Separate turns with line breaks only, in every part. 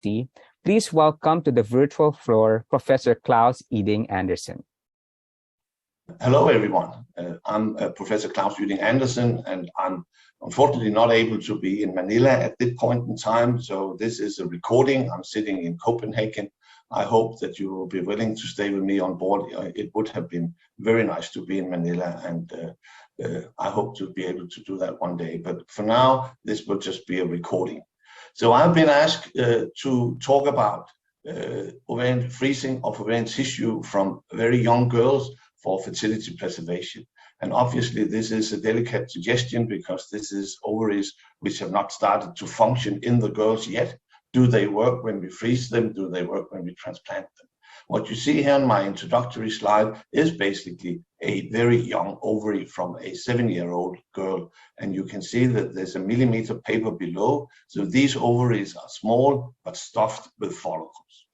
Fertility, please welcome to the virtual floor Professor Claus Yding Andersen.
Hello, everyone. I'm Professor Claus Yding Andersen, and I'm unfortunately not able to be in Manila at this point in time. So this is a recording. I'm sitting in Copenhagen. I hope that you will be willing to stay with me on board. It would have been very nice to be in Manila, and I hope to be able to do that one day. But for now, this will just be a recording. So I've been asked to talk about ovarian freezing of ovarian tissue from very young girls for fertility preservation. And obviously this is a delicate suggestion because this is ovaries which have not started to function in the girls yet. Do they work when we freeze them? Do they work when we transplant them? What you see here on my introductory slide is basically a very young ovary from a 7-year-old girl. And you can see that there's a millimeter paper below. So these ovaries are small, but stuffed with follicles.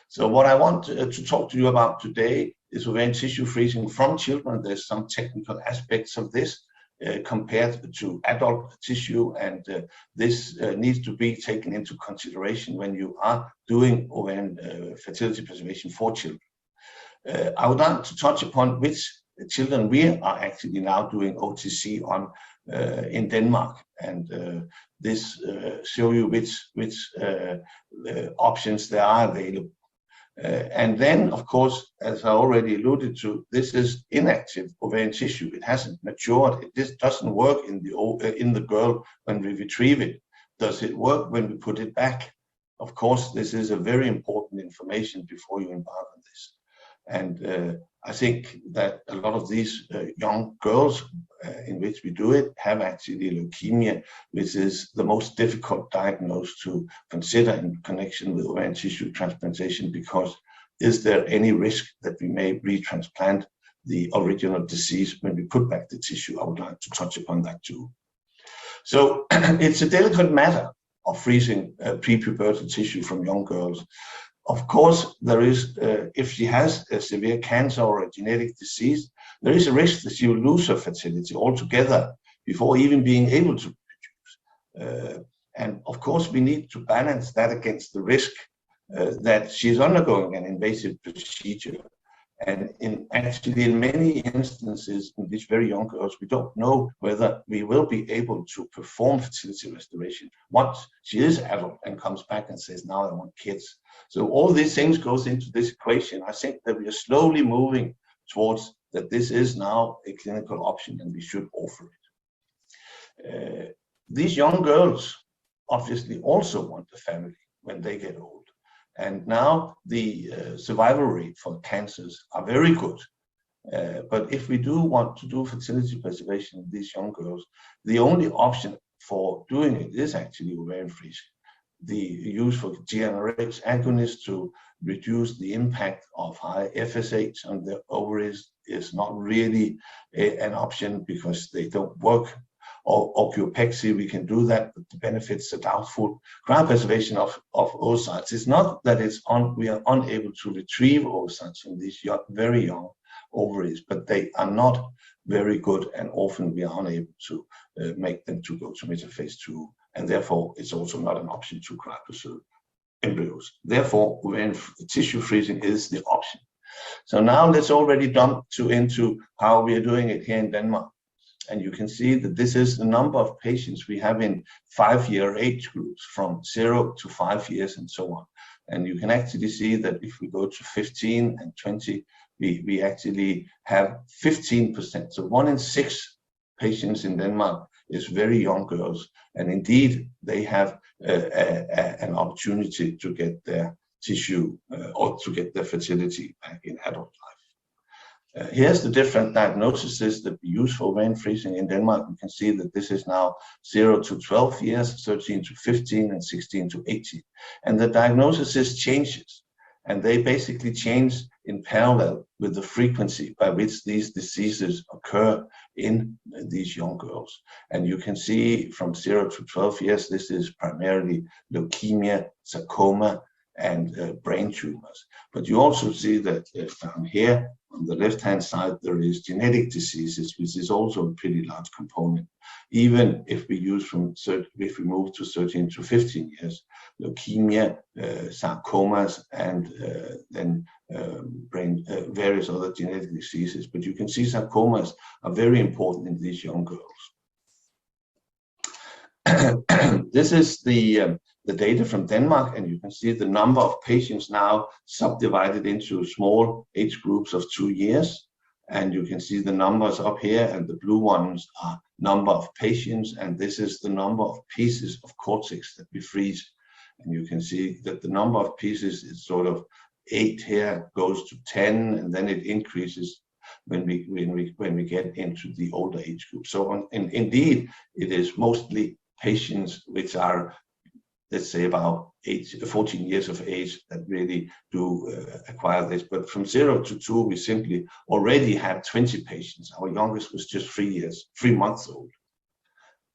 So what I want to talk to you about today is ovarian tissue freezing from children. There's some technical aspects of this compared to adult tissue, and this needs to be taken into consideration when you are doing ovarian fertility preservation for children. I would like to touch upon which children we are actually now doing OTC on in Denmark, and this show you which options there are available. And then, of course, as I already alluded to, this is inactive ovarian tissue. It hasn't matured. This doesn't work in the girl when we retrieve it. Does it work when we put it back? Of course, this is a very important information before you embark on this. And I think that a lot of these young girls in which we do it have actually leukemia, which is the most difficult diagnosis to consider in connection with ovarian tissue transplantation, because is there any risk that we may retransplant the original disease when we put back the tissue? I would like to touch upon that too. So it's a delicate matter of freezing pre-pubertal tissue from young girls. Of course, there is, if she has a severe cancer or a genetic disease, there is a risk that she will lose her fertility altogether before even being able to reproduce. And of course, we need to balance that against the risk that she is undergoing an invasive procedure. And in many instances, in these very young girls, we don't know whether we will be able to perform fertility restoration once she is adult and comes back and says, now I want kids. So all these things goes into this equation. I think that we are slowly moving towards that this is now a clinical option and we should offer it. These young girls obviously also want a family when they get old. And now the survival rate for cancers are very good. But if we do want to do fertility preservation in these young girls, the only option for doing it is actually ovarian freezing. The use for GnRH agonists to reduce the impact of high FSH on the ovaries is not really an option because they don't work. Or osteopexy, we can do that, but the benefits are doubtful. Cryopreservation of oocytes. It's not that we are unable to retrieve oocytes from these very young ovaries, but they are not very good, and often we are unable to make them to go to metaphase 2, and therefore it's also not an option to cryopreserve embryos. Therefore, ovarian tissue freezing is the option. So now let's already jump into how we are doing it here in Denmark. And you can see that this is the number of patients we have in 5-year age groups from 0 to 5 years and so on. And you can actually see that if we go to 15 and 20, we actually have 15%. So 1 in 6 patients in Denmark is very young girls. And indeed, they have an opportunity to get their tissue or to get their fertility back in adult life. Here's the different diagnoses that we use for ovarian freezing in Denmark. You can see that this is now 0 to 12 years, 13 to 15, and 16 to 18. And the diagnosis changes, and they basically change in parallel with the frequency by which these diseases occur in these young girls. And you can see from 0 to 12 years, this is primarily leukemia, sarcoma, and brain tumors. But you also see that down here on the left-hand side, there is genetic diseases, which is also a pretty large component. Even if we move to 13 to 15 years, leukemia, sarcomas, and then various other genetic diseases. But you can see sarcomas are very important in these young girls. This is the data from Denmark, and you can see the number of patients now subdivided into small age groups of 2 years. And you can see the numbers up here, and the blue ones are number of patients, and this is the number of pieces of cortex that we freeze. And you can see that the number of pieces is sort of 8 here, goes to 10, and then it increases when we get into the older age group. So indeed, it is mostly patients which are, let's say, about 14 years of age that really do acquire this. But from 0 to 2, we simply already have 20 patients. Our youngest was just 3 months old.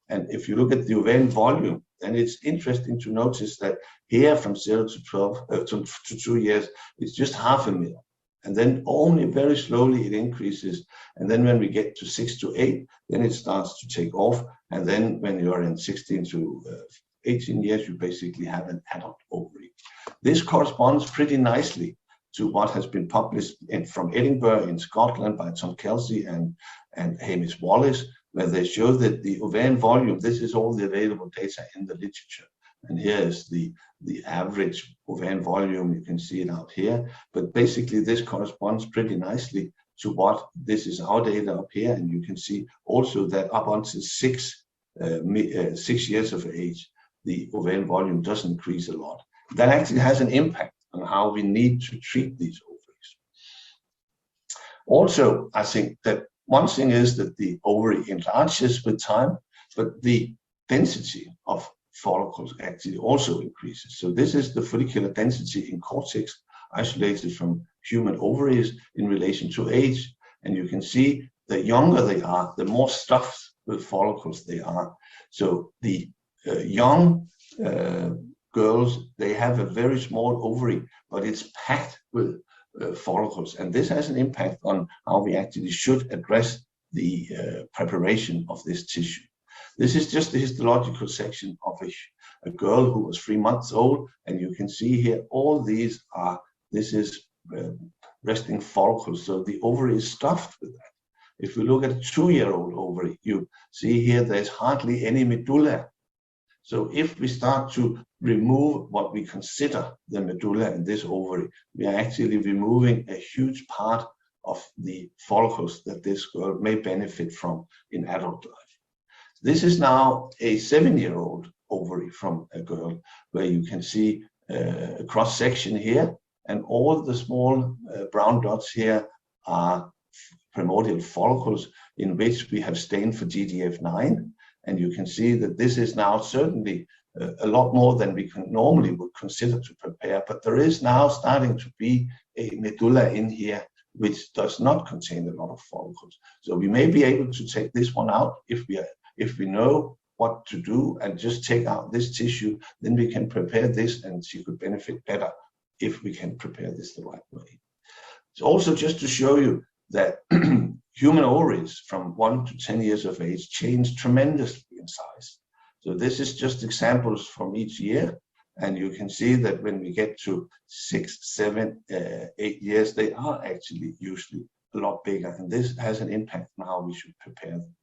And if you look at the ovarian volume, then it's interesting to notice that here from 0 to 2 years, it's just 0.5 ml. And then only very slowly it increases. And then when we get to 6 to 8, then it starts to take off. And then when you're in 16 to 18 years, you basically have an adult ovary. This corresponds pretty nicely to what has been published from Edinburgh in Scotland by Tom Kelsey and Hamish Wallace, where they show that the ovarian volume, this is all the available data in the literature. And here is the average ovarian volume. You can see it out here. But basically, this corresponds pretty nicely to what this is our data up here. And you can see also that up until 6 years of age, the ovarian volume does increase a lot. That actually has an impact on how we need to treat these ovaries. Also, I think that one thing is that the ovary enlarges with time, but the density of follicles actually also increases. So this is the follicular density in cortex isolated from human ovaries in relation to age. And you can see the younger they are, the more stuffed with follicles they are. So the young girls, they have a very small ovary, but it's packed with follicles. And this has an impact on how we actually should address the preparation of this tissue. This is just the histological section of a girl who was 3 months old. And you can see here, all these are, this is resting follicles. So the ovary is stuffed with that. If we look at a 2-year-old ovary, you see here, there's hardly any medulla. So if we start to remove what we consider the medulla in this ovary, we are actually removing a huge part of the follicles that this girl may benefit from in adult life. This is now a 7-year-old ovary from a girl, where you can see a cross section here, and all the small brown dots here are primordial follicles in which we have stained for GDF9. And you can see that this is now certainly a lot more than we normally would consider to prepare, but there is now starting to be a medulla in here which does not contain a lot of follicles. So we may be able to take this one out if we know what to do and just take out this tissue, then we can prepare this, and she could benefit better if we can prepare this the right way. It's also just to show you that human ovaries from 1 to 10 years of age change tremendously in size. So this is just examples from each year. And you can see that when we get to 6, 7, 8 years, they are actually usually a lot bigger. And this has an impact on how we should prepare them.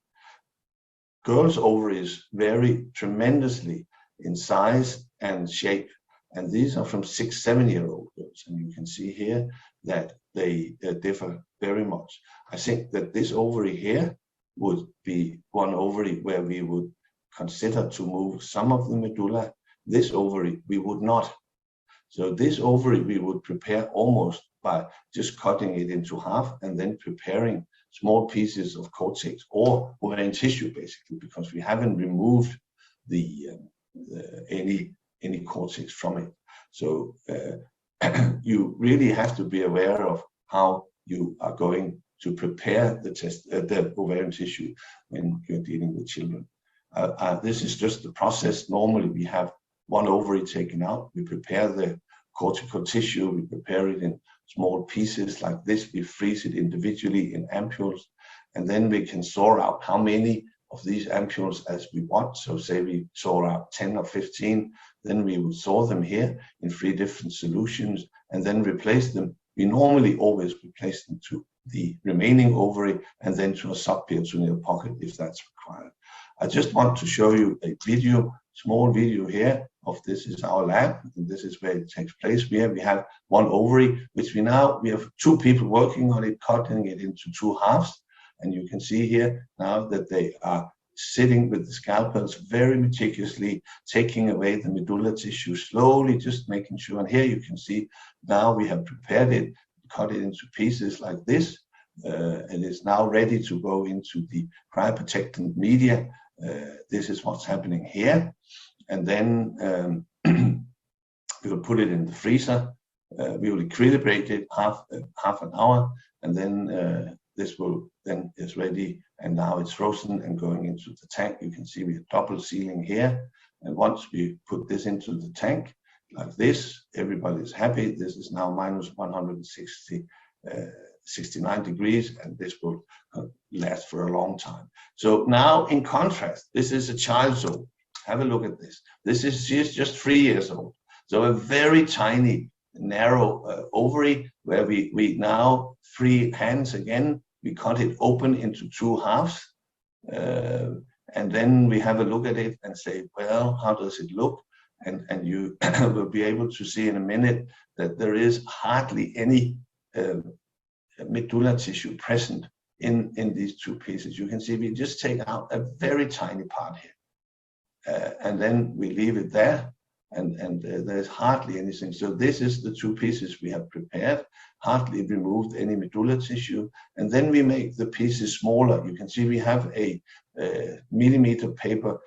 Girls' ovaries vary tremendously in size and shape. And these are from 6, 7-year-old girls. And you can see here that they differ very much. I think that this ovary here would be one ovary where we would consider to move some of the medulla. This ovary we would not. So this ovary we would prepare almost by just cutting it into half and then preparing small pieces of cortex or ovarian tissue, basically, because we haven't removed any cortex from it. So you really have to be aware of how you are going to prepare the ovarian tissue when you're dealing with children. This is just the process. Normally we have one ovary taken out, we prepare the cortical tissue. We prepare it in small pieces like this. We freeze it individually in ampules, and then we can sort out how many of these ampules as we want. So say we sort out 10 or 15, then we would sort them here in 3 different solutions and then replace them. We normally always replace them to the remaining ovary and then to a subperitoneal pocket if that's required. I just want to show you a video, small video here of this is our lab, and this is where it takes place. We have 1 ovary, which we have 2 people working on it, cutting it into 2 halves. And you can see here now that they are sitting with the scalpels very meticulously, taking away the medulla tissue slowly, just making sure. And here you can see now we have prepared it, cut it into pieces like this. And it's now ready to go into the cryoprotectant media. This is what's happening here. And then we will put it in the freezer. We will equilibrate it half an hour, and then this is ready, and now it's frozen and going into the tank. You can see we have double sealing here, and once we put this into the tank like this, everybody is happy. This is now minus 169 degrees, and this will last for a long time. So now, in contrast, this is a child's ovary. Have a look at this. She is just 3 years old. So a very tiny, narrow ovary where we now free hands again. We cut it open into 2 halves, and then we have a look at it and say, well, how does it look? And you will be able to see in a minute that there is hardly any medulla tissue present in these 2 pieces. You can see we just take out a very tiny part here, and then we leave it there. And there's hardly anything. So this is the 2 pieces we have prepared, hardly removed any medulla tissue. And then we make the pieces smaller. You can see we have a millimeter paper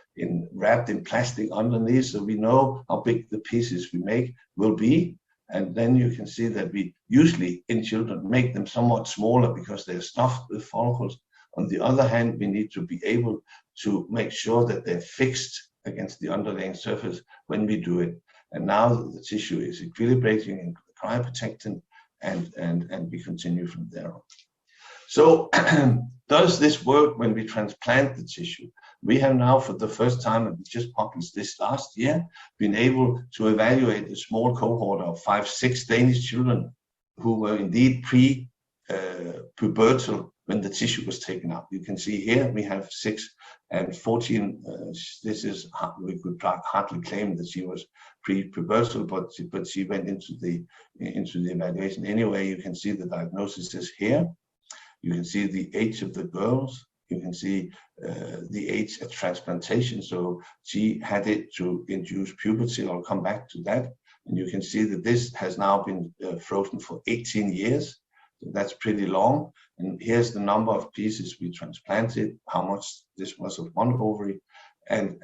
wrapped in plastic underneath, so we know how big the pieces we make will be. And then you can see that we usually in children make them somewhat smaller because they're stuffed with follicles. On the other hand, we need to be able to make sure that they're fixed against the underlying surface when we do it. And now the tissue is equilibrating in the cryoprotectant, and we continue from there on. So does this work when we transplant the tissue? We have now, for the first time, and we just published this last year, been able to evaluate a small cohort of 5-6 Danish children who were indeed pre-pubertal when the tissue was taken out. You can see here we have 6 and 14. We could hardly claim that she was pre-pubertal, but she went into the evaluation anyway. You can see the diagnosis is here. You can see the age of the girls. You can see the age at transplantation. So she had it to induce puberty. I'll come back to that. And you can see that this has now been frozen for 18 years. So that's pretty long. And here's the number of pieces we transplanted, how much this was of 1 ovary. And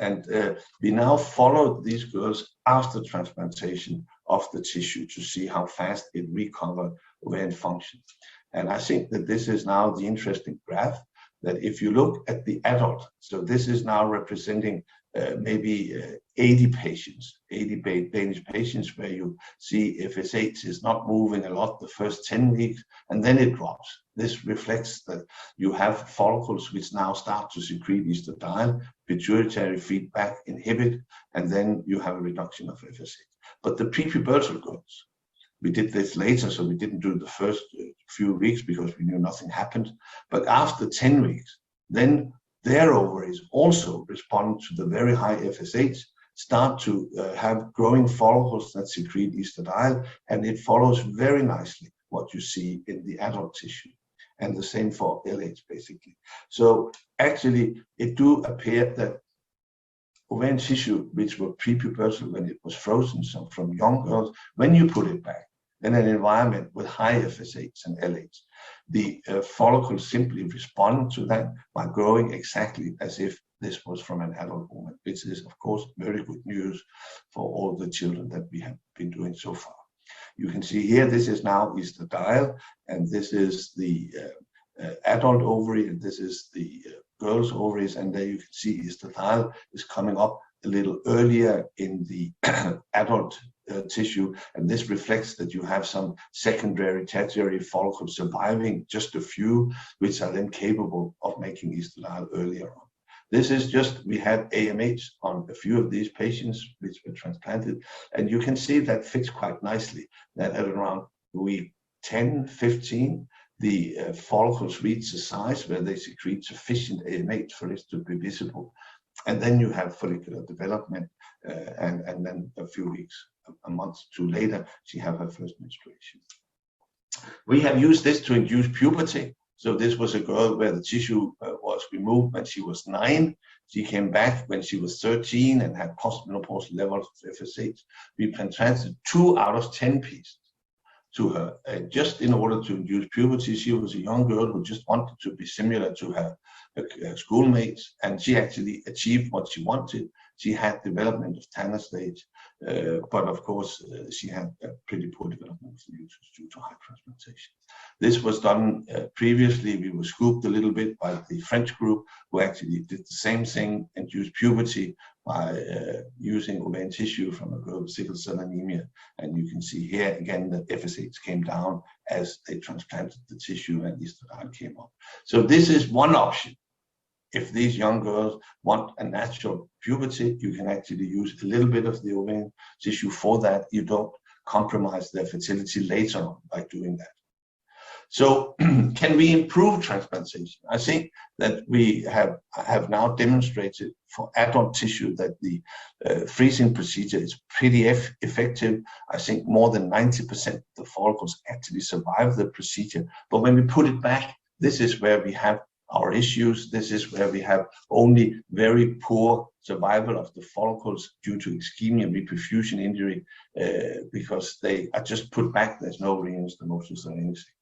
we now follow these girls after transplantation of the tissue to see how fast it recovered ovarian function. And I think that this is now the interesting graph, that if you look at the adult, so this is now representing maybe 80 patients, 80 Danish patients, where you see FSH is not moving a lot the first 10 weeks, and then it drops. This reflects that you have follicles which now start to secrete estradiol, pituitary feedback inhibit, and then you have a reduction of FSH. But the pre-pubertal girls, we did this later, so we didn't do the first few weeks because we knew nothing happened. But after 10 weeks, then their ovaries also respond to the very high FSH, start to have growing follicles that secrete estradiol, and it follows very nicely what you see in the adult tissue. And the same for LH, basically. So actually, it do appear that ovarian tissue, which were pre-pubertal when it was frozen, so from young girls, when you put it back in an environment with high FSH and LH, the follicles simply respond to that by growing exactly as if this was from an adult woman, which is, of course, very good news for all the children that we have been doing so far. You can see here, this is now estradiol, and this is the adult ovary, and this is the girl's ovaries, and there you can see estradiol is coming up a little earlier in the adult tissue, and this reflects that you have some secondary, tertiary follicles surviving, just a few, which are then capable of making estradiol earlier on. This is just, we had AMH on a few of these patients which were transplanted, and you can see that fits quite nicely, that at around week 10, 15, the follicles reach a size where they secrete sufficient AMH for it to be visible. And then you have follicular development, and then a few weeks, a month or two later, she have her first menstruation. We have used this to induce puberty. So this was a girl where the tissue was removed when she was 9. She came back when she was 13 and had postmenopausal levels of FSH. We transplanted 2 out of 10 pieces to her, just in order to induce puberty. She was a young girl who just wanted to be similar to her schoolmates, and she actually achieved what she wanted. She had development of Tanner stage, but of course she had a pretty poor development of the uterus due to high transplantation. This was done previously. We were scooped a little bit by the French group, who actually did the same thing, induced puberty by using ovarian tissue from a girl with sickle cell anemia. And you can see here again that FSH came down as they transplanted the tissue and estradiol came up. So this is one option. If these young girls want a natural puberty, you can actually use a little bit of the ovarian tissue for that. You don't compromise their fertility later on by doing that. So can we improve transplantation? I think that we have now demonstrated for adult tissue that the freezing procedure is pretty effective. I think more than 90% of the follicles actually survive the procedure. But when we put it back, this is where we have our issues. This is where we have only very poor survival of the follicles due to ischemia, reperfusion injury, because they are just put back. There's no reanastomosis or anything.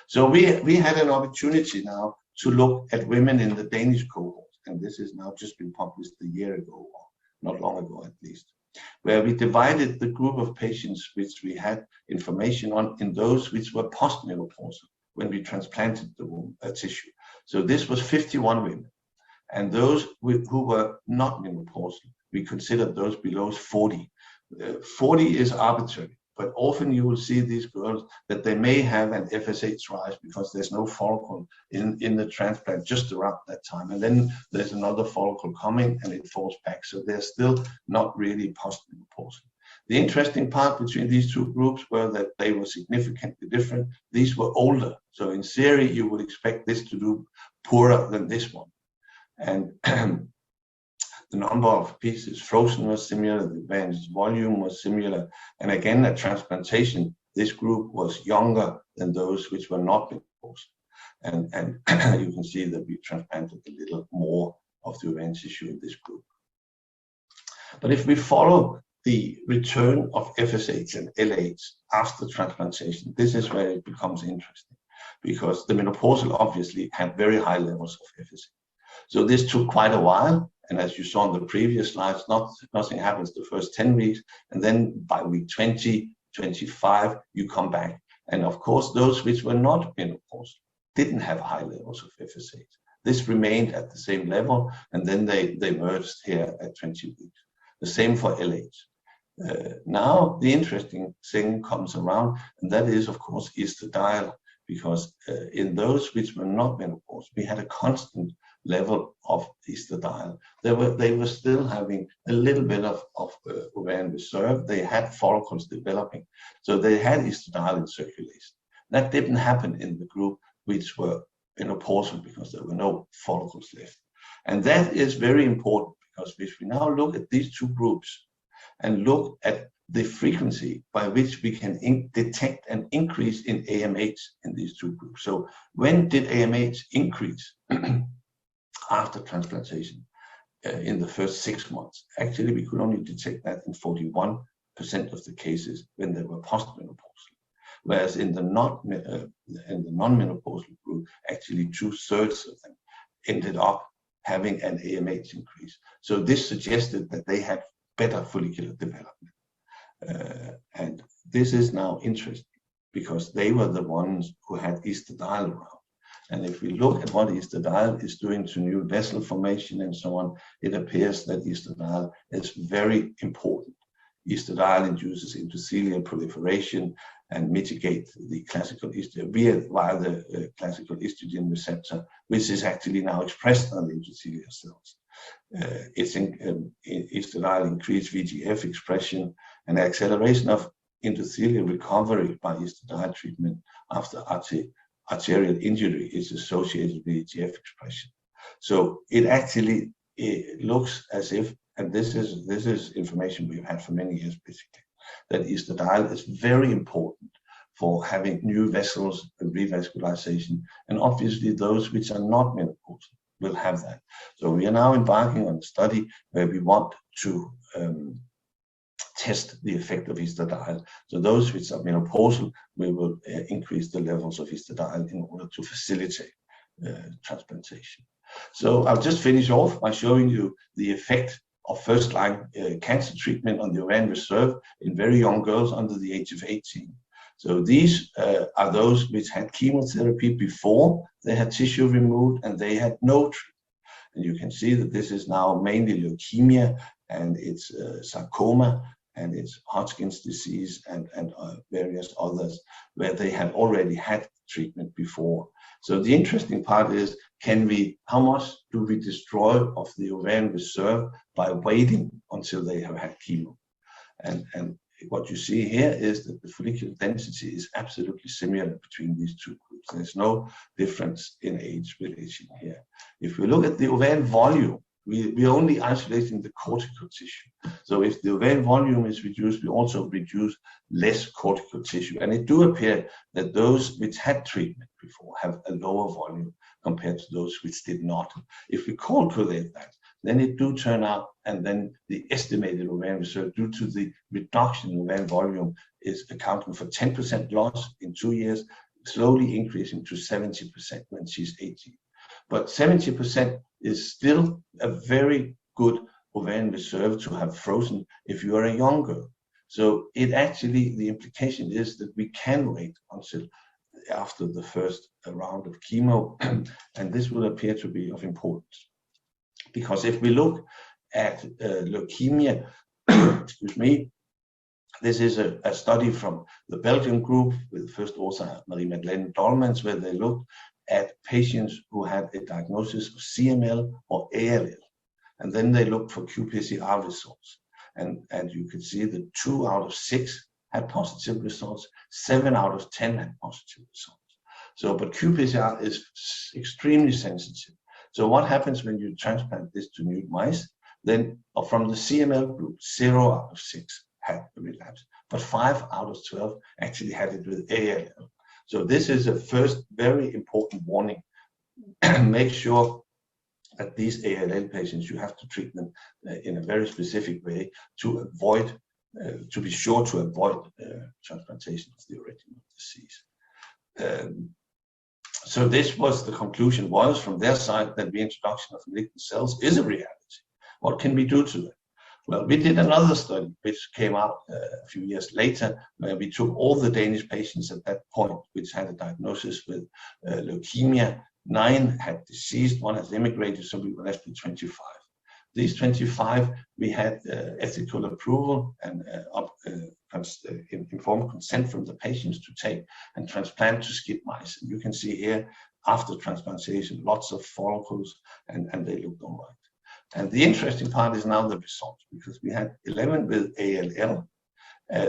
So we had an opportunity now to look at women in the Danish cohort, and this has now just been published a year ago, or not long ago at least, where we divided the group of patients which we had information on in those which were postmenopausal when we transplanted the womb tissue. So this was 51 women, and those who were not menopausal, we considered those below 40. 40 is arbitrary. But often you will see these girls that they may have an FSH rise because there's no follicle in the transplant just around that time. And then there's another follicle coming and it falls back. So they're still not really postmenopausal. The interesting part between these two groups were that they were significantly different. These were older. So in theory, you would expect this to do poorer than this one. And the number of pieces frozen was similar, the advanced volume was similar, and again at transplantation, this group was younger than those which were not menopausal. And you can see that we transplanted a little more of the ovarian tissue in this group. But if we follow the return of FSH and LH after transplantation, this is where it becomes interesting, because the menopausal obviously had very high levels of FSH. So this took quite a while. And as you saw on the previous slides, nothing happens the first 10 weeks. And then by week 20, 25, you come back. And of course, those which were not menopausal didn't have high levels of FSH. This remained at the same level. And then they merged here at 20 weeks. The same for LH. Now, the interesting thing comes around, and that is, of course, estradiol. Because in those which were not menopausal, we had a constant level of estradiol. They were still having a little bit of ovarian reserve. They had follicles developing. So they had estradiol in circulation. That didn't happen in the group which were menopausal because there were no follicles left. And that is very important, because if we now look at these two groups and look at the frequency by which we can detect an increase in AMH in these two groups. So when did AMH increase after transplantation? In the first 6 months. Actually, we could only detect that in 41% of the cases when they were postmenopausal. Whereas in the non-menopausal group, actually 2/3 of them ended up having an AMH increase. So this suggested that they had better follicular development. And this is now interesting because they were the ones who had estradiol around. And if we look at what estradiol is doing to new vessel formation and so on, it appears that estradiol is very important estradiol induces endothelial proliferation and mitigate the classical estrogen via the classical estrogen receptor, which is actually now expressed on the endothelial cells. Estradiol increased VEGF expression and acceleration of endothelial recovery by estradiol treatment after arterial injury is associated with VEGF expression. So it looks as if, and this is information we've had for many years basically, that estradiol is very important for having new vessels and revascularization, and obviously those which are not menopausal will have that. So we are now embarking on a study where we want to test the effect of estradiol. So those which are menopausal, we will increase the levels of estradiol in order to facilitate transplantation. So I'll just finish off by showing you the effect of first-line cancer treatment on the ovarian reserve in very young girls under the age of 18. So these are those which had chemotherapy before they had tissue removed and they had no treatment. And you can see that this is now mainly leukemia, and it's sarcoma, and it's Hodgkin's disease, and various others where they had already had treatment before. So the interesting part is, how much do we destroy of the ovarian reserve by waiting until they have had chemo? And what you see here is that the follicular density is absolutely similar between these two groups. There's no difference in age relation here. If we look at the ovarian volume, we're only isolating the cortical tissue. So if the ovarian volume is reduced, we also reduce less cortical tissue. And it do appear that those which had treatment before have a lower volume compared to those which did not. If we calculate that, then it do turn out, and then the estimated ovarian reserve due to the reduction in ovarian volume is accounting for 10% loss in 2 years, slowly increasing to 70% when she's 18. But 70% is still a very good ovarian reserve to have frozen if you are a young girl. So the implication is that we can wait until after the first round of chemo, and this will appear to be of importance. Because if we look at leukemia, excuse me, this is a study from the Belgian group with first author Marie-Madeleine Dolmans, where they looked at patients who had a diagnosis of CML or ALL. And then they looked for qPCR results. And you can see that 2 out of 6 had positive results, 7 out of 10 had positive results. So, but qPCR is extremely sensitive. So what happens when you transplant this to nude mice? Then from the CML group, 0 out of 6 had a relapse, but 5 out of 12 actually had it with ALL. So this is a first very important warning. Make sure that these ALL patients, you have to treat them in a very specific way to avoid, to be sure to avoid transplantation of the original disease. So this was the conclusion was from their side that the introduction of malignant cells is a reality. What can we do to it? Well, we did another study which came out a few years later, where we took all the Danish patients at that point which had a diagnosis with leukemia. 9 had deceased, 1 has immigrated, so we were left with 25. These 25, we had ethical approval and informed consent from the patients to take and transplant to SCID mice. And you can see here, after transplantation, lots of follicles, and they looked all right. And the interesting part is now the results, because we had 11 with ALL.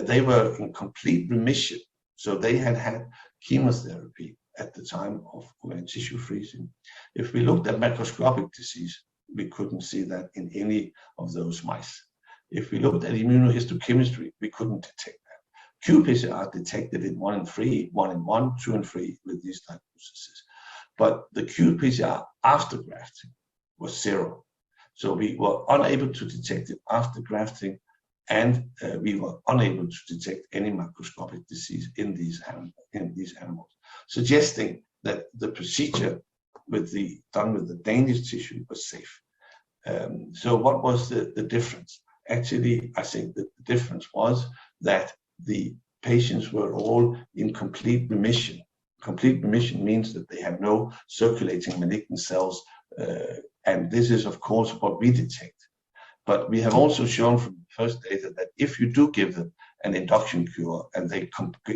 They were in complete remission. So they had had chemotherapy at the time of ovarian tissue freezing. If we looked at macroscopic disease, we couldn't see that in any of those mice. If we looked at immunohistochemistry, we couldn't detect that. qPCR detected it 1 in 3, 1 in 1, 2 in 3 with these diagnoses. But the qPCR after grafting was 0. So we were unable to detect it after grafting, and we were unable to detect any macroscopic disease in these animals, suggesting that the procedure done with the Danish tissue was safe. So what was the difference? Actually, I think that the difference was that the patients were all in complete remission. Complete remission means that they have no circulating malignant cells, and this is of course what we detect. But we have also shown from first data that if you do give them an induction cure and they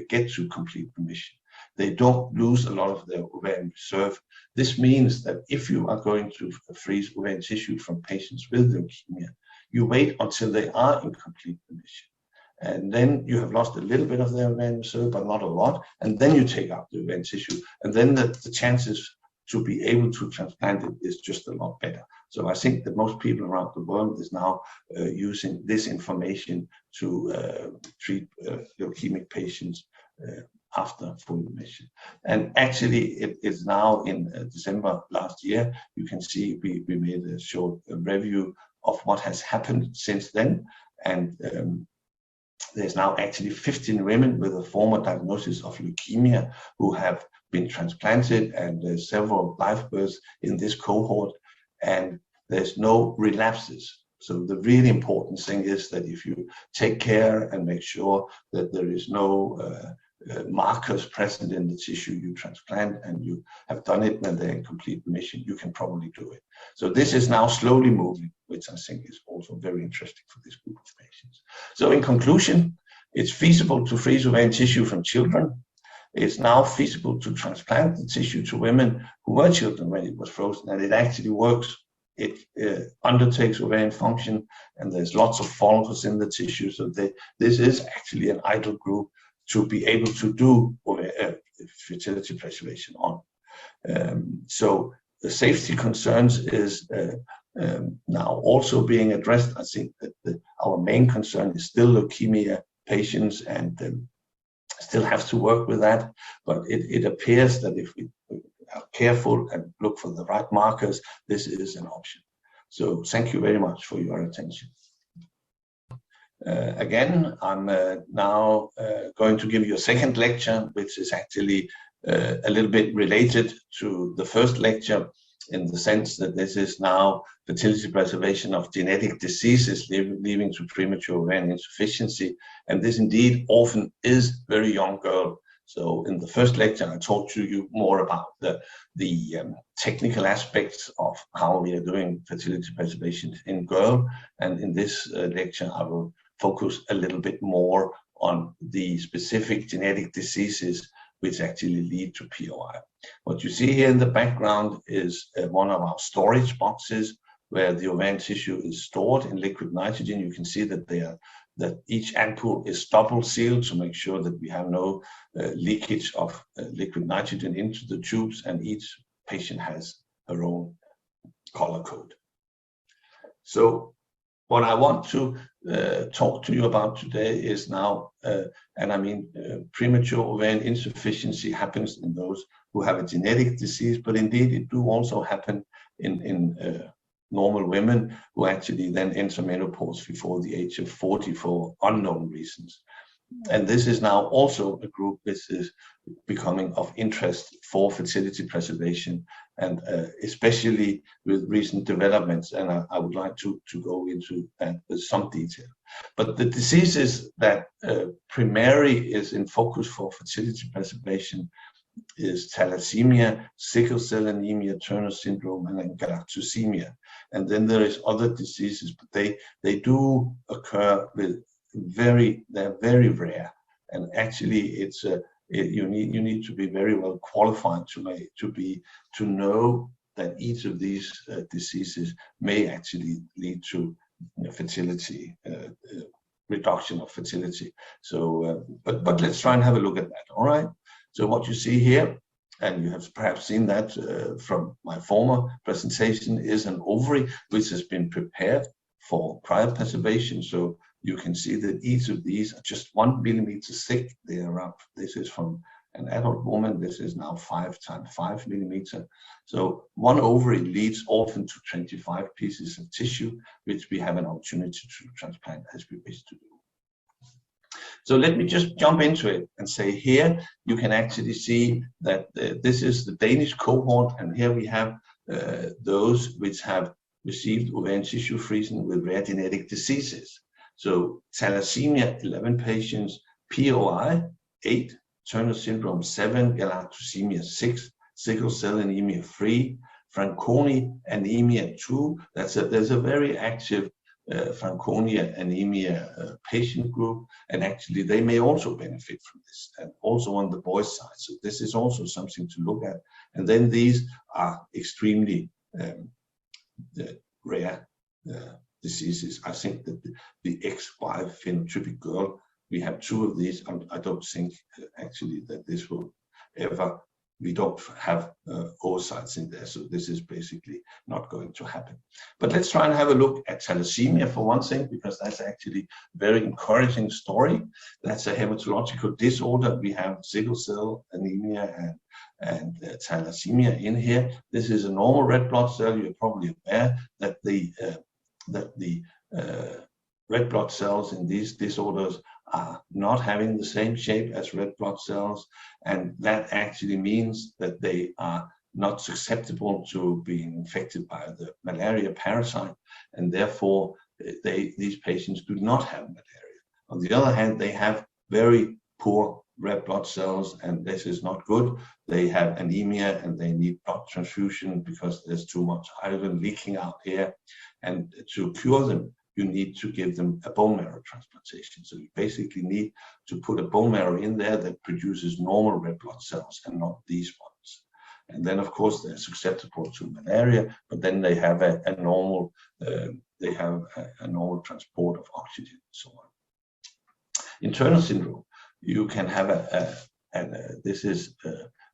get to complete remission, they don't lose a lot of their ovarian reserve. This means that if you are going to freeze ovarian tissue from patients with leukemia, you wait until they are in complete remission. And then you have lost a little bit of their ovarian reserve, but not a lot. And then you take out the ovarian tissue. And then the chances to be able to transplant it is just a lot better. So I think that most people around the world is now using this information to treat leukemic patients after full remission. And actually, it is now in December last year. You can see we made a short review of what has happened since then. And there's now actually 15 women with a former diagnosis of leukemia who have been transplanted, and there's several live births in this cohort, and there's no relapses. So the really important thing is that if you take care and make sure that there is no markers present in the tissue you transplant, and you have done it when they're in complete remission, you can probably do it. So this is now slowly moving, which I think is also very interesting for this group of patients. So in conclusion, it's feasible to freeze ovarian tissue from children. It's now feasible to transplant the tissue to women who were children when it was frozen, and it actually works. It undertakes ovarian function, and there's lots of follicles in the tissue. So this is actually an ideal group to be able to do fertility preservation on. So the safety concerns is now also being addressed. I think that our main concern is still leukemia patients, and still have to work with that. But it appears that if we are careful and look for the right markers, this is an option. So thank you very much for your attention. Again, I'm now going to give you a second lecture, which is actually a little bit related to the first lecture, in the sense that this is now fertility preservation of genetic diseases leading to premature ovarian insufficiency. And this indeed often is very young girl. So in the first lecture, I talked to you more about the technical aspects of how we are doing fertility preservation in girl. And in this lecture, I will focus a little bit more on the specific genetic diseases which actually lead to POI. What you see here in the background is one of our storage boxes where the ovarian tissue is stored in liquid nitrogen. You can see that each ampoule is double sealed to make sure that we have no leakage of liquid nitrogen into the tubes, and each patient has her own color code. So what I want to talk to you about today is now, premature ovarian insufficiency happens in those who have a genetic disease, but indeed it do also happen in normal women who actually then enter menopause before the age of 40 for unknown reasons. And this is now also a group which is becoming of interest for fertility preservation, and especially with recent developments. And I would like to go into that with some detail. But the diseases that primarily is in focus for fertility preservation is thalassemia, sickle cell anemia, Turner syndrome, and then galactosemia. And then there is other diseases, but they do occur with they're very rare. And actually it's you need to be very well qualified to know that each of these diseases may actually lead to fertility, reduction of fertility. So but let's try and have a look at that. All right. So what you see here, and you have perhaps seen that from my former presentation, is an ovary which has been prepared for cryopreservation. So you can see that each of these are just 1 millimeter thick. They are up. This is from an adult woman. This is now 5 times 5 millimeter. So one ovary leads often to 25 pieces of tissue, which we have an opportunity to transplant as we wish to do. So let me just jump into it and say here you can actually see that this is the Danish cohort, and here we have those which have received ovarian tissue freezing with rare genetic diseases. So thalassemia, 11 patients, POI, 8, Turner syndrome, 7, galactosemia, 6, sickle cell anemia, 3, Fanconi anemia, 2. There's a very active Franconia anemia patient group, and actually they may also benefit from this, and also on the boys' side. So this is also something to look at. And then these are extremely rare diseases. I think that the XY phenotypic girl, we have 2 of these. I don't think actually that this will ever, we don't have oocytes in there, so this is basically not going to happen. But let's try and have a look at thalassemia for one thing, because that's actually a very encouraging story. That's a hematological disorder. We have sickle cell anemia and thalassemia in here. This is a normal red blood cell. You're probably aware that the red blood cells in these disorders are not having the same shape as red blood cells, and that actually means that they are not susceptible to being infected by the malaria parasite, and therefore these patients do not have malaria. On the other hand, they have very poor red blood cells, and this is not good. They have anemia and they need blood transfusion because there's too much iron leaking out here, and to cure them you need to give them a bone marrow transplantation. So you basically need to put a bone marrow in there that produces normal red blood cells and not these ones. And then of course they're susceptible to malaria, but then they have a normal transport of oxygen and so on. In Turner syndrome, you can have this is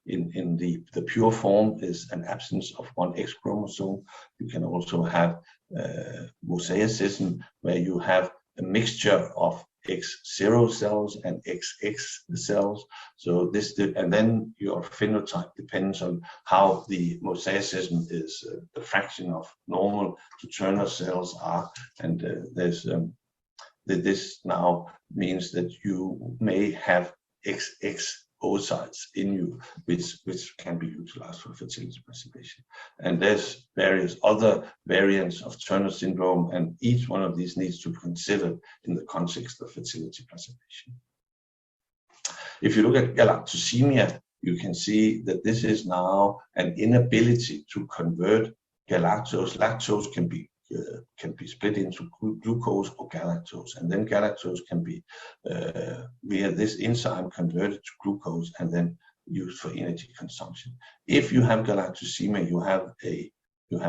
in the pure form is an absence of one X chromosome. You can also have mosaicism, where you have a mixture of X0 cells and XX cells. So this, and then your phenotype depends on how the mosaicism is, the fraction of normal to Turner cells are, and this now means that you may have XX oocytes in you, which can be utilized for fertility preservation. And there's various other variants of Turner syndrome, and each one of these needs to be considered in the context of fertility preservation. If you look at galactosemia, you can see that this is now an inability to convert galactose. Lactose can be split into glucose or galactose, and then galactose can be via this enzyme converted to glucose and then used for energy consumption. If you have galactosemia, you have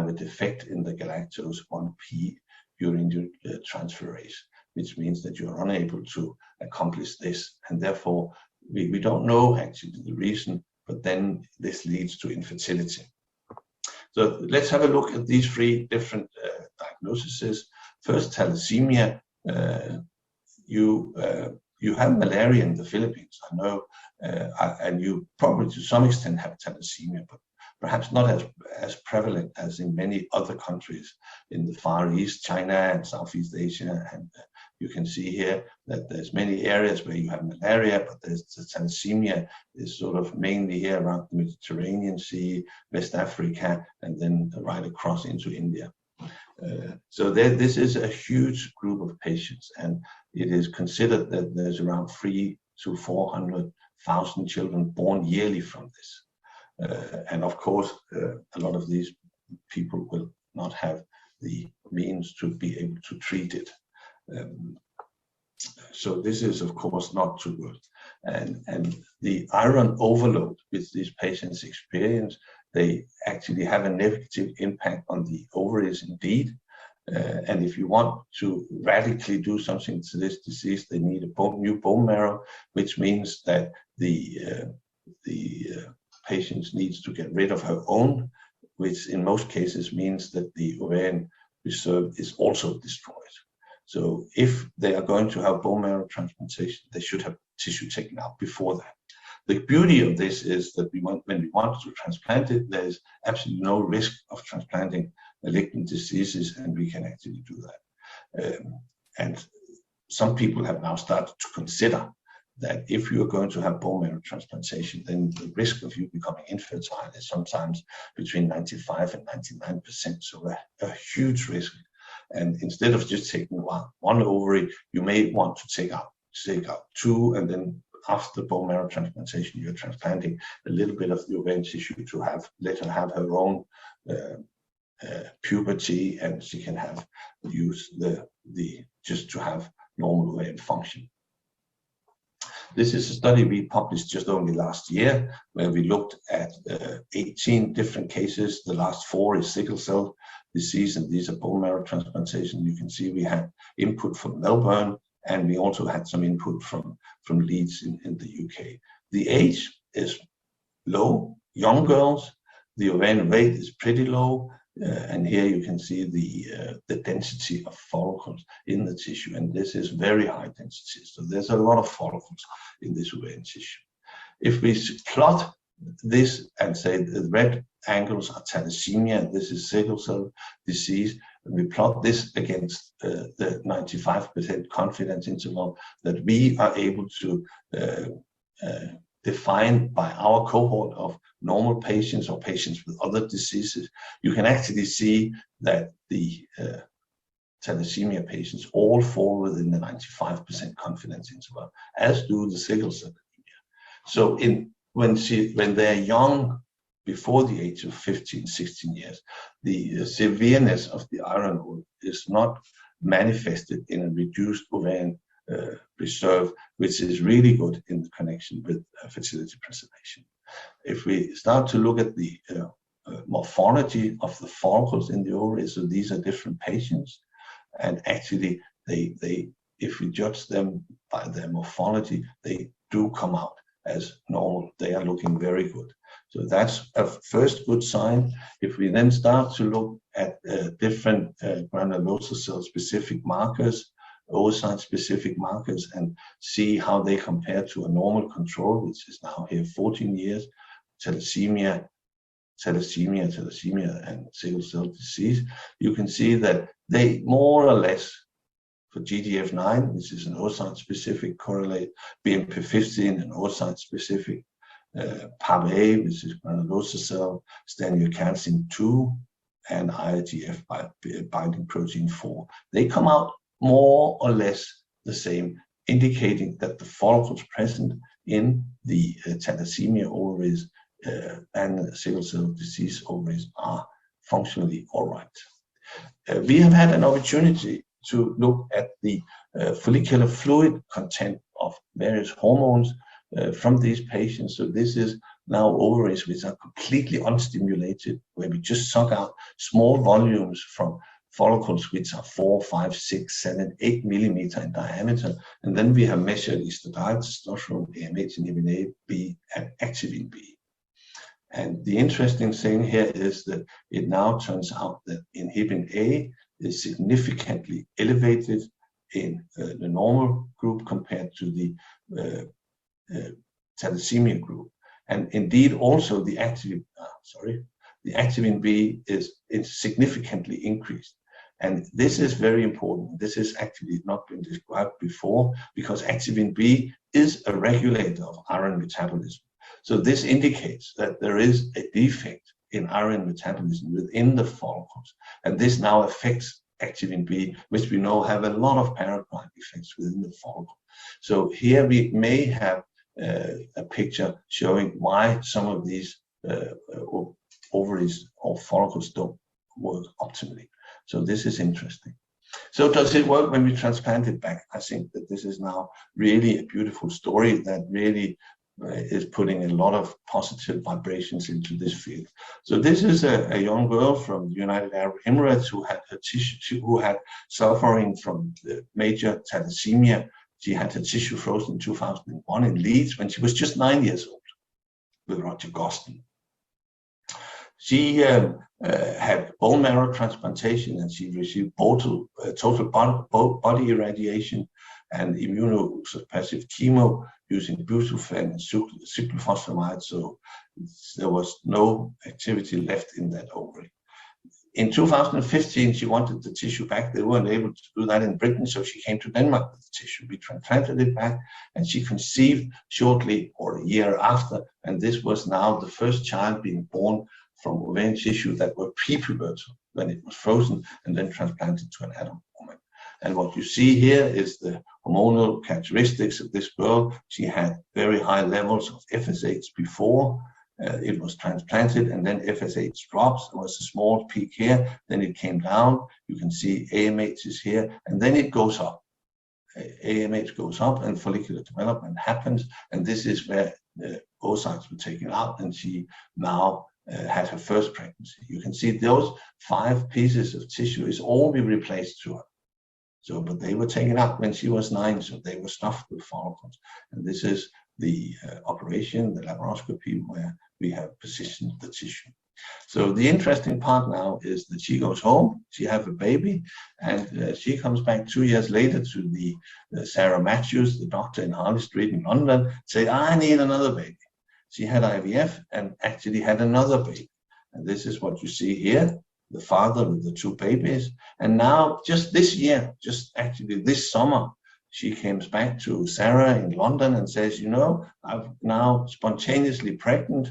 a defect in the galactose 1P urine transferase, which means that you are unable to accomplish this, and therefore we don't know actually the reason, but then this leads to infertility. So let's have a look at these 3 different diagnoses. First, thalassemia. You have malaria in the Philippines, I know, and you probably to some extent have thalassemia, but perhaps not as prevalent as in many other countries in the Far East, China and Southeast Asia. And you can see here that there's many areas where you have malaria, but there's the thalassemia is sort of mainly here around the Mediterranean Sea, West Africa, and then right across into India. So this is a huge group of patients, and it is considered that there's around 300,000 to 400,000 children born yearly from this. And of course, a lot of these people will not have the means to be able to treat it. So this is of course not too good. And the iron overload which these patients experience, they actually have a negative impact on the ovaries indeed. And if you want to radically do something to this disease, they need a new bone marrow, which means that the patient needs to get rid of her own, which in most cases means that the ovarian reserve is also destroyed. So if they are going to have bone marrow transplantation, they should have tissue taken out before that. The beauty of this is that when we want to transplant it, there's absolutely no risk of transplanting malignant diseases, and we can actually do that. And some people have now started to consider that if you are going to have bone marrow transplantation, then the risk of you becoming infertile is sometimes between 95 and 99%, so a huge risk. And instead of just taking one ovary, you may want to take out 2, and then after bone marrow transplantation, you're transplanting a little bit of the ovarian tissue to let her have her own puberty, and she can have use the just to have normal ovarian function. This is a study we published just only last year, where we looked at 18 different cases. The last 4 is sickle cell disease, and these are bone marrow transplantation. You can see we had input from Melbourne, and we also had some input from Leeds in the UK. The age is low, young girls. The ovarian rate is pretty low, and here you can see the density of follicles in the tissue, and this is very high density. So there's a lot of follicles in this ovarian tissue. If we plot this and say the red angles are thalassemia, this is sickle cell disease, and we plot this against the 95% confidence interval that we are able to define by our cohort of normal patients or patients with other diseases, you can actually see that the thalassemia patients all fall within the 95% confidence interval, as do the sickle cell anemia. So when they're young, before the age of 15, 16 years, the severeness of the iron hole is not manifested in a reduced ovarian reserve, which is really good in the connection with fertility preservation. If we start to look at the morphology of the follicles in the ovaries, so these are different patients, and actually if we judge them by their morphology, they do come out as normal. They are looking very good. So that's a first good sign. If we then start to look at different granulosa cell specific markers, oocyte-specific markers, and see how they compare to a normal control, which is now here 14 years, thalassemia, and sickle cell disease, you can see that they more or less, for GDF9, which is an oocyte-specific correlate, BMP15, an oocyte-specific, PAB-A, which is granulosa cell, staniocalcin-2, and IGF binding protein 4. They come out more or less the same, indicating that the follicles present in the thalassemia ovaries and sickle cell disease ovaries are functionally all right. We have had an opportunity to look at the follicular fluid content of various hormones from these patients. So this is now ovaries which are completely unstimulated, where we just suck out small volumes from follicles which are 4, 5, 6, 7, 8 millimeter in diameter, and then we have measured estradiol, testosterone, AMH, inhibin A, B, and activin B. And the interesting thing here is that it now turns out that inhibin A is significantly elevated in the normal group compared to the thalassemia group, and indeed also the activin B is significantly increased. And this is very important. This has actually not been described before, because activin B is a regulator of iron metabolism. So this indicates that there is a defect in iron metabolism within the follicles, and this now affects activin B, which we know have a lot of paracrine effects within the follicle. So here we may have a picture showing why some of these ovaries or follicles don't work optimally. So this is interesting. So does it work when we transplant it back? I think that this is now really a beautiful story that really is putting a lot of positive vibrations into this field. So this is a young girl from the United Arab Emirates who had suffering from the major thalassemia. She had her tissue frozen in 2001 in Leeds when she was just 9 years old with Roger Gostin. She had bone marrow transplantation, and she received total body irradiation and immunosuppressive chemo using busulfan and cyclophosphamide, so there was no activity left in that ovary. In 2015, she wanted the tissue back. They weren't able to do that in Britain, so she came to Denmark with the tissue. We transplanted it back, and she conceived shortly or a year after, and this was now the first child being born from ovarian tissue that were pre-pubertal when it was frozen and then transplanted to an adult woman. And what you see here is the hormonal characteristics of this girl. She had very high levels of FSH before it was transplanted, and then FSH drops. There was a small peak here, then it came down. You can see AMH is here, and then it goes up. AMH goes up and follicular development happens, and this is where the oocytes were taken out, and she now had her first pregnancy. You can see those 5 pieces of tissue is all we replaced to her. So, but they were taken out when she was 9, so they were stuffed with follicles. And this is the operation, the laparoscopy, where we have positioned the tissue. So the interesting part now is that she goes home, she has a baby, and she comes back 2 years later to the Sarah Matthews, the doctor in Harley Street in London, say, I need another baby. She had IVF and actually had another baby. And this is what you see here, the father with the 2 babies. And now, just this year, just actually this summer, she comes back to Sarah in London and says, you know, I'm now spontaneously pregnant.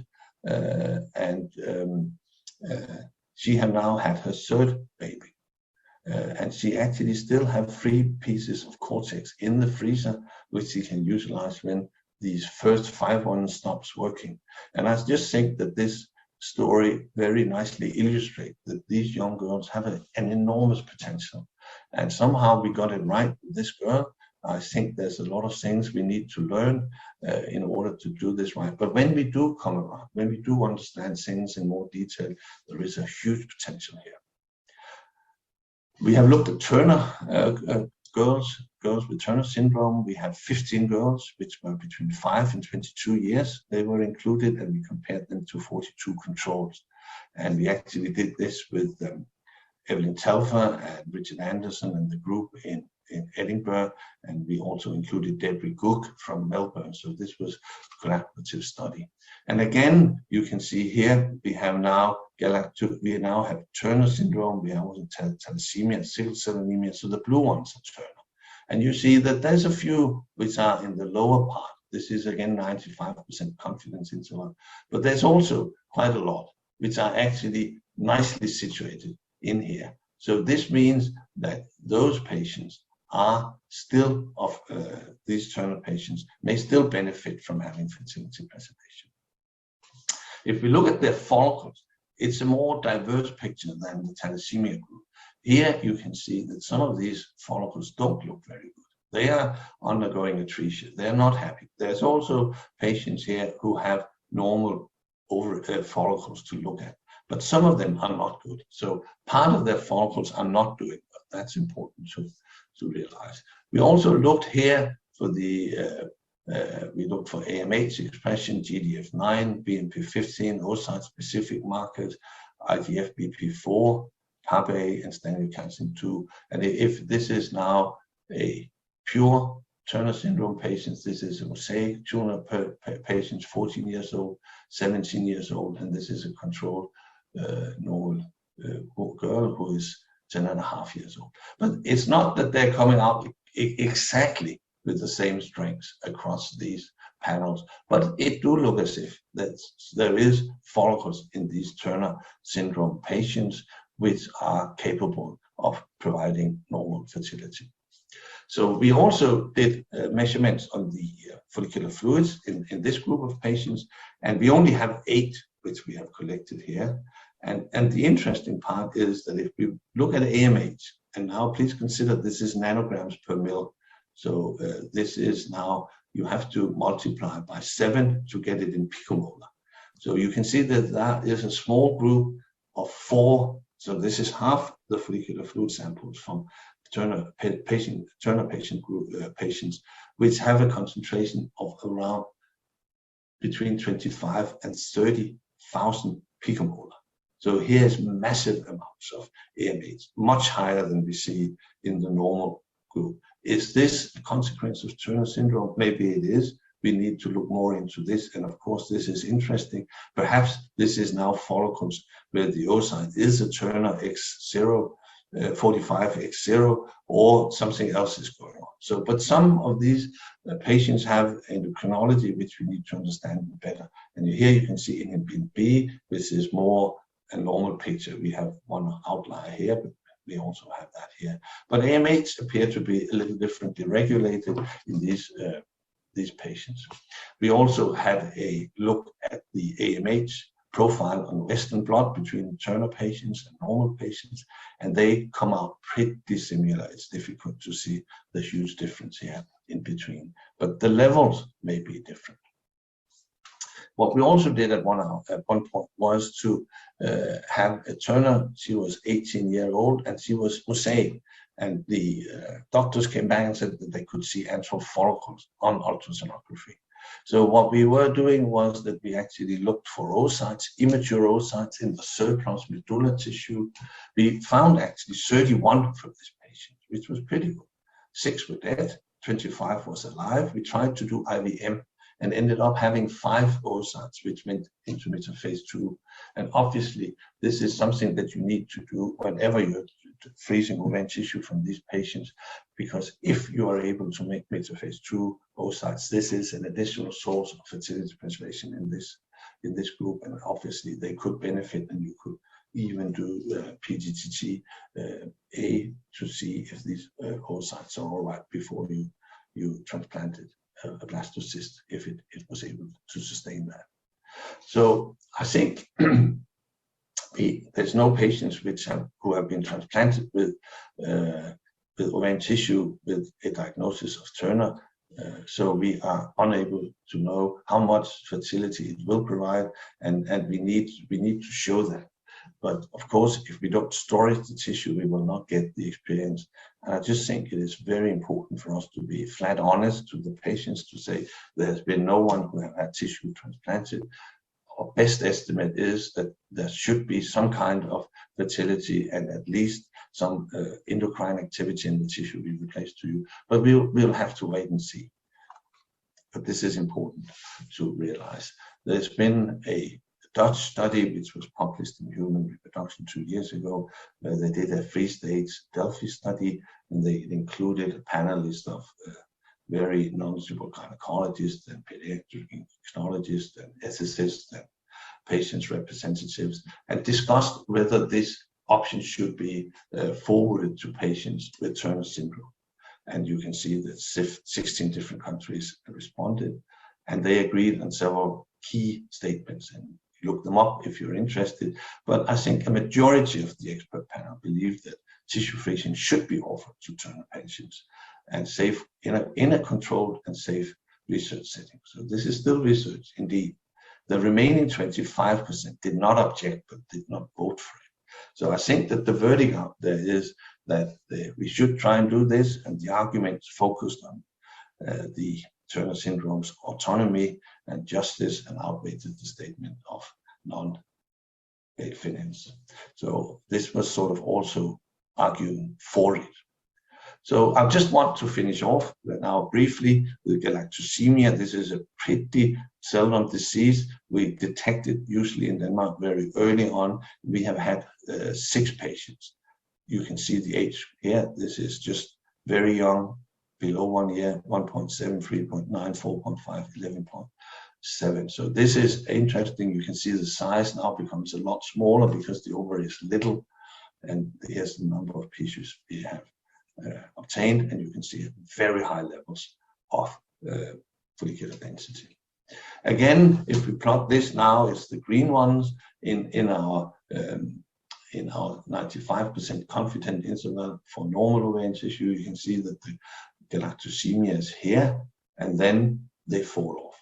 She have now had her 3rd baby. And she actually still have 3 pieces of cortex in the freezer, which she can utilize when these first 5 ones stops working. And I just think that this story very nicely illustrates that these young girls have an enormous potential. And somehow we got it right with this girl. I think there's a lot of things we need to learn in order to do this right. But when we do come around, when we do understand things in more detail, there is a huge potential here. We have looked at Turner girls with Turner syndrome. We have 15 girls, which were between 5 and 22 years. They were included, and we compared them to 42 controls. And we actually did this with Evelyn Telfer and Richard Anderson and the group in Edinburgh, and we also included Deborah Cook from Melbourne. So this was a collaborative study. And again, you can see here we have now have Turner syndrome, we have also thalassemia, sickle cell anemia. So the blue ones are Turner. And you see that there's a few which are in the lower part. This is again 95% confidence interval, but there's also quite a lot which are actually nicely situated in here. So this means that those patients are still these Turner patients may still benefit from having fertility preservation. If we look at their follicles, it's a more diverse picture than the thalassemia group. Here you can see that some of these follicles don't look very good. They are undergoing atresia. They're not happy. There's also patients here who have normal follicles to look at, but some of them are not good. So part of their follicles are not doing well. That's important to realize. We also looked here for we looked for AMH expression, GDF9, BMP15, oocyte-specific markers, IGF-BP4, PABA, and stannocalcin-2. And if this is now a pure Turner syndrome patient, this is a mosaic Turner patient, 14 years old, 17 years old, and this is a controlled normal girl who is 10.5 years old. But it's not that they're coming out exactly with the same strengths across these panels, but it do look as if there is follicles in these Turner syndrome patients which are capable of providing normal fertility. So we also did measurements on the follicular fluids in this group of patients, and we only have 8 which we have collected here. And the interesting part is that if we look at AMH, and now please consider this is nanograms per mil. So this is now, you have to multiply by 7 to get it in picomolar. So you can see that that is a small group of 4. So this is half the follicular fluid samples from Turner patient group patients, which have a concentration of around between 25 and 30,000 picomolar. So here's massive amounts of AMH, much higher than we see in the normal group. Is this a consequence of Turner syndrome? Maybe it is. We need to look more into this. And of course, this is interesting. Perhaps this is now follicles where the oocyte is a Turner X0, 45X0, or something else is going on. So, but some of these patients have endocrinology, which we need to understand better. And here you can see inhibin B, which is more a normal picture. We have one outlier here, but we also have that here. But AMH appear to be a little differently regulated in these patients. We also had a look at the AMH profile on Western blot between Turner patients and normal patients, and they come out pretty similar. It's difficult to see the huge difference here in between, but the levels may be different. What we also did at one point was to have a Turner. She was 18-year-old and she was mosaic, and the doctors came back and said that they could see antral follicles on ultrasonography. So what we were doing was that we actually looked for oocytes, immature oocytes in the surplus medulla tissue. We found actually 31 from this patient, which was pretty good. 6 were dead, 25 was alive. We tried to do IVM and ended up having 5 oocytes, which went into metaphase 2. And obviously, this is something that you need to do whenever you're freezing ovarian tissue from these patients, because if you are able to make metaphase 2 oocytes, this is an additional source of fertility preservation in this group, and obviously they could benefit, and you could even do PGTT A to see if these oocytes are all right before you transplanted a blastocyst, if it was able to sustain that. So I think there's no patients who have been transplanted with ovarian tissue with a diagnosis of Turner, so we are unable to know how much fertility it will provide, and we need to show that. But of course, if we don't store the tissue, we will not get the experience. And I just think it is very important for us to be flat honest to the patients, to say there's been no one who have had tissue transplanted. Our best estimate is that there should be some kind of fertility and at least some endocrine activity in the tissue we replace to you. But we'll have to wait and see. But this is important to realize. There's been a Dutch study which was published in Human Reproduction 2 years ago, where they did a 3-stage Delphi study, and they included a panelist of very knowledgeable gynecologists and pediatric endocrinologists and ethicists and patients' representatives, and discussed whether this option should be forwarded to patients with Turner syndrome. And you can see that 16 different countries responded, and they agreed on several key statements. And look them up if you're interested. But I think a majority of the expert panel believe that tissue freezing should be offered to Turner patients and safe in a controlled and safe research setting. So this is still research, indeed. The remaining 25% did not object, but did not vote for it. So I think that the verdict out there is that we should try and do this, and the arguments focused on the Turner syndrome's autonomy and justice, and outweighed the statement of non-finance. So this was sort of also arguing for it. So I just want to finish off now briefly with galactosemia. This is a pretty seldom disease. We detect it usually in Denmark very early on. We have had 6 patients. You can see the age here. This is just very young, below 1 year, 1.7, 3.9, 4.5, 11.7. So this is interesting. You can see the size now becomes a lot smaller because the ovary is little, and here's the number of tissues we have obtained, and you can see very high levels of follicular density. Again, if we plot this now, it's the green ones in our 95% confident interval for normal ovarian tissue. You can see that the galactosemia is here, and then they fall off.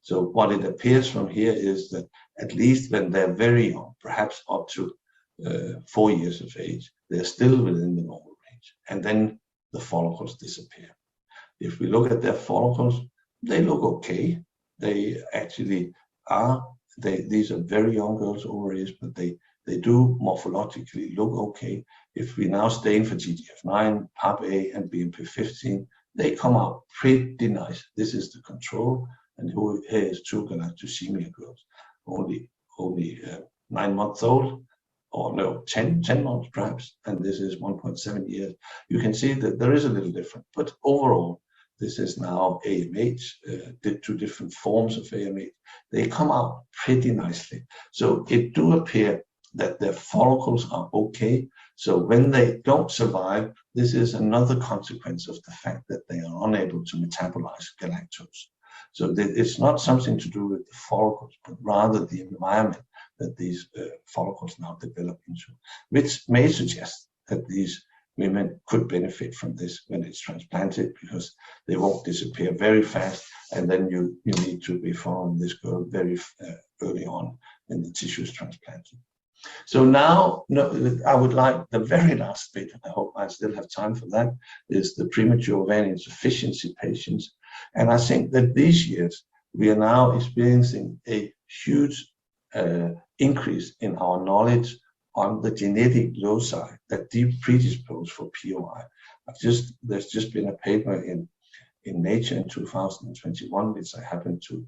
So what it appears from here is that at least when they're very young, perhaps up to 4 years of age, they're still within the normal range, and then the follicles disappear. If we look at their follicles, they look okay. They actually are, these are very young girls' ovaries, but they do morphologically look okay. If we now stain for GDF9, PAP-A, and BMP15, they come out pretty nice. This is the control, and here is 2 galactosemia girls, only 9 months old, or no, 10 months perhaps, and this is 1.7 years. You can see that there is a little different, but overall, this is now AMH, 2 different forms of AMH. They come out pretty nicely. So it do appear that their follicles are okay. So when they don't survive, this is another consequence of the fact that they are unable to metabolize galactose. So it's not something to do with the follicles, but rather the environment that these follicles now develop into, which may suggest that these women could benefit from this when it's transplanted, because they won't disappear very fast, and then you need to be following this girl very early on when the tissue is transplanted. So now, I would like the very last bit, I hope I still have time for that, is the premature ovarian insufficiency patients. And I think that these years, we are now experiencing a huge increase in our knowledge on the genetic loci that predispose for POI. There's just been a paper in Nature in 2021, which I happen to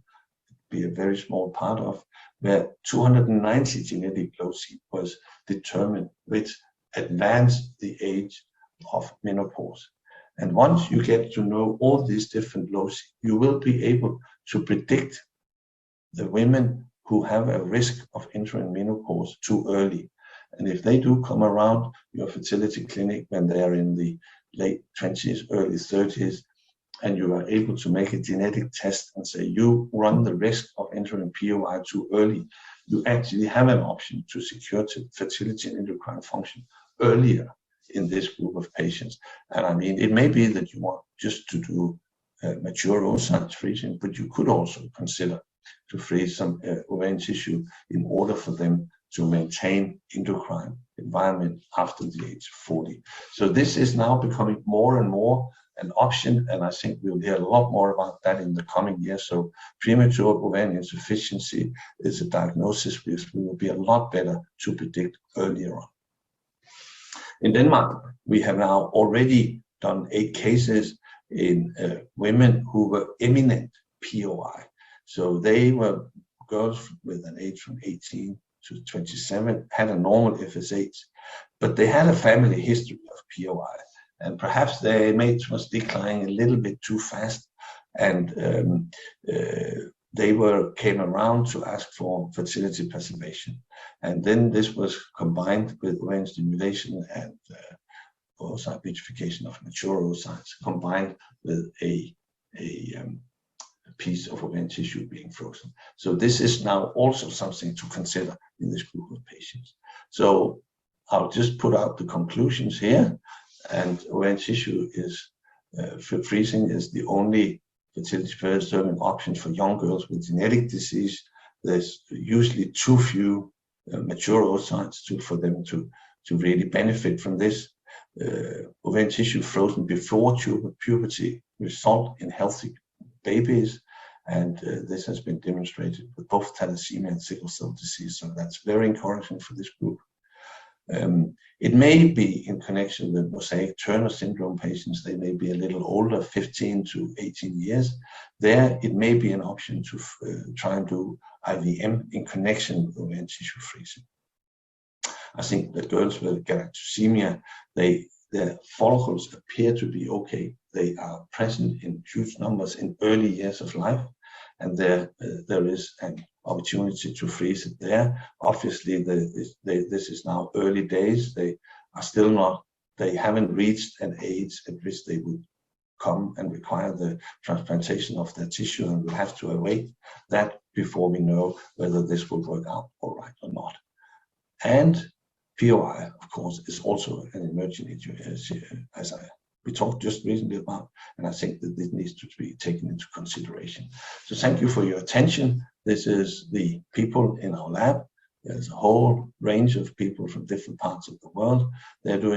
be a very small part of, where 290 genetic loci was determined, which advanced the age of menopause. And once you get to know all these different loci, you will be able to predict the women who have a risk of entering menopause too early. And if they do come around your fertility clinic when they are in the late 20s, early 30s, and you are able to make a genetic test and say you run the risk of entering POI too early, you actually have an option to secure fertility and endocrine function earlier in this group of patients. And I mean, it may be that you want just to do mature oocyte freezing, but you could also consider to freeze some ovarian tissue in order for them to maintain endocrine environment after the age of 40. So this is now becoming more and more an option, and I think we'll hear a lot more about that in the coming years. So premature ovarian insufficiency is a diagnosis which will be a lot better to predict earlier on. In Denmark, we have now already done 8 cases in women who were eminent POI. So they were girls with an age from 18 to 27, had a normal FSH, but they had a family history of POI. And perhaps their MH was declining a little bit too fast, and they came around to ask for fertility preservation. And then this was combined with ovarian stimulation and oocyte vitrification of mature oocytes, combined with a piece of ovarian tissue being frozen. So this is now also something to consider in this group of patients. So I'll just put out the conclusions here. And ovarian tissue is freezing is the only fertility preserving option for young girls with genetic disease. There's usually too few mature oocytes for them to really benefit from this. Ovarian tissue frozen before puberty result in healthy babies, and this has been demonstrated with both thalassemia and sickle cell disease. So that's very encouraging for this group. It may be in connection with mosaic Turner syndrome patients. They may be a little older, 15 to 18 years. There, it may be an option to try and do IVM in connection with ovarian tissue freezing. I think that girls with galactosemia, their follicles appear to be okay. They are present in huge numbers in early years of life, and there is an opportunity to freeze it there. Obviously, this is now early days. They are still not, they haven't reached an age at which they would come and require the transplantation of their tissue, and we'll have to await that before we know whether this will work out all right or not. And POI, of course, is also an emerging issue, as we talked just recently about, and I think that this needs to be taken into consideration. So thank you for your attention. This is the people in our lab. There's a whole range of people from different parts of the world. They're doing